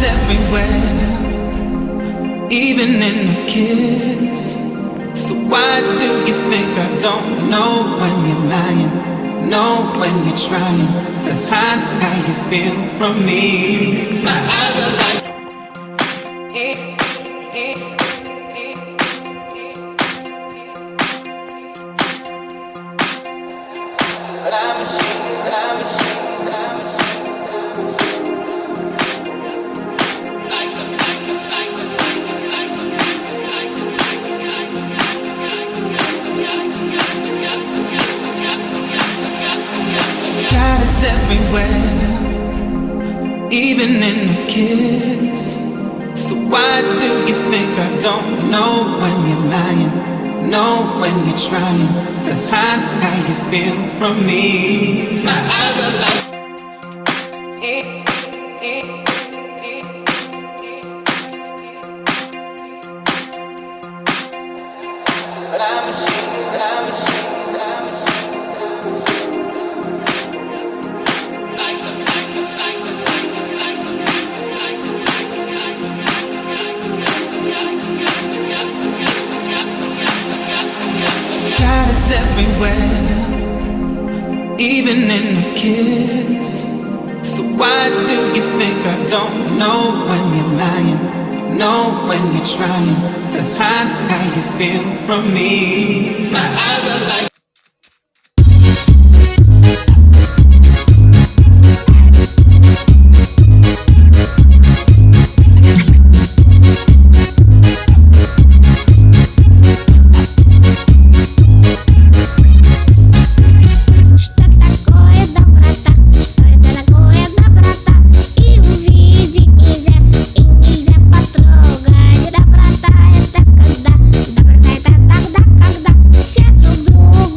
Everywhere, even in the kiss. So why do you think I don't know when you're lying? Know when you're trying to hide how you feel from me. My eyes are like everywhere, even in the kiss. So why do you think I don't know when you're lying? Know when you're trying to hide how you feel from me. My eyes are like everywhere, even in the kiss. So why do you think I don't know when you're lying? Know when you're trying to hide how you feel from me. My eyes are like все друг друга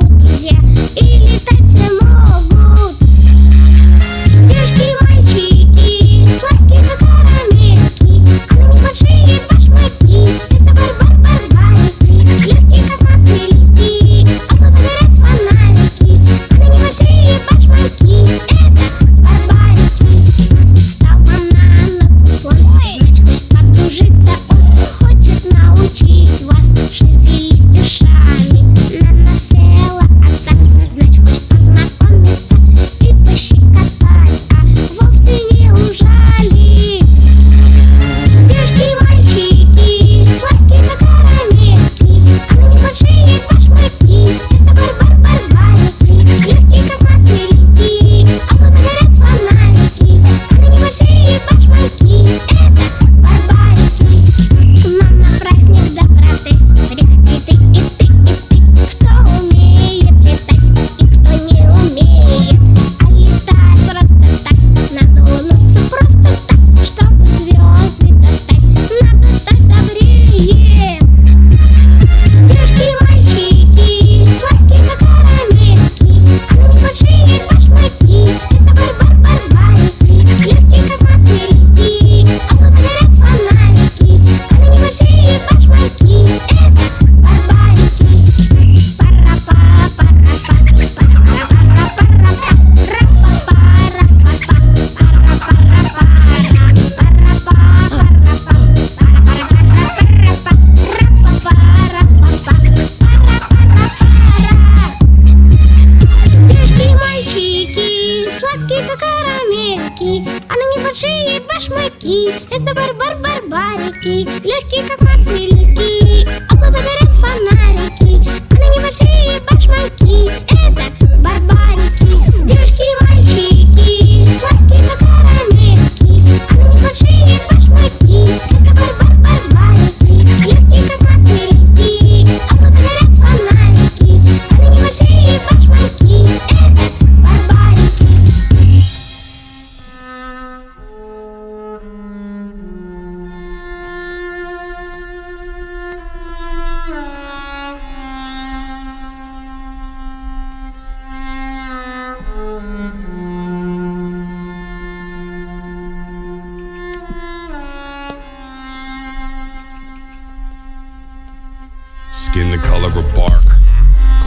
Skin the color of bark,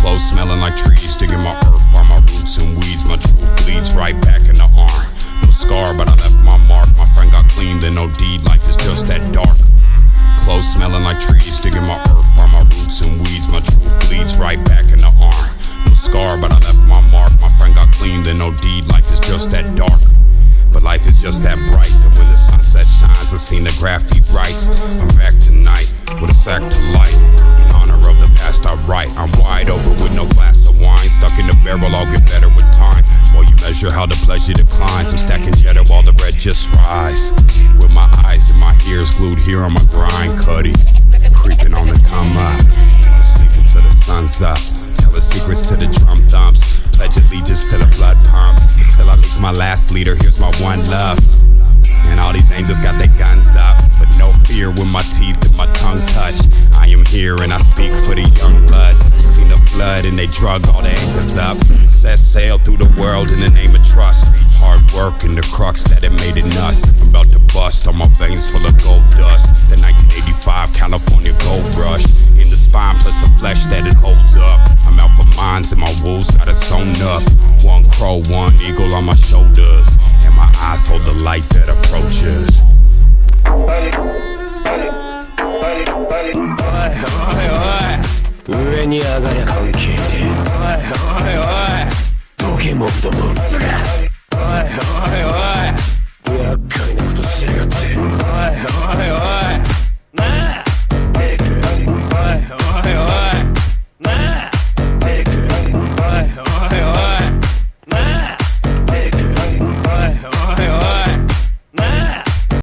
clothes smelling like trees, digging my earth, find my roots and weeds. My truth bleeds right back in the arm. No scar, but I left my mark. My friend got clean, then no deed. Life is just that dark. Clothes smelling like trees, digging my earth, find my roots and weeds. My truth bleeds right back in the arm. No scar, but I left my mark. My friend got clean, then no deed. Life is just that dark. But life is just that bright, that when the sunset shines, I seen the graffiti writes. I'm back tonight with a sack to light. In honor of the past I write. I'm wide open with no glass of wine. Stuck in the barrel, I'll get better with time. While you measure how the pleasure declines, I'm stacking cheddar while the bread just rise. With my eyes and my ears glued here on my grind, Cuddy creeping on the come up. I'm sleeping till the sun's up. Telling secrets to the drum thumps. Pledge allegiance to the blood pump. Until I leak my last leader, here's my one love. And all these angels got their guns up, but no fear when my teeth and my tongue touch. I am here and I speak for the young bloods. You seen the flood and they drug all the anchors up. Set sail through the world in the name of trust. Hard work and the crux that it made it nuts. I'm about to bust on my veins full of gold dust. The 1985 California gold rush. In the spine plus the flesh that it holds up. I'm out for mines and my wolves got it sewn up. One crow, one eagle on my shoulders. And my eyes hold the light that approaches. Oi, oi, oi. 上に上がりゃ関係ねえ。おいおいおい。どけもんどもん。おいおいおい。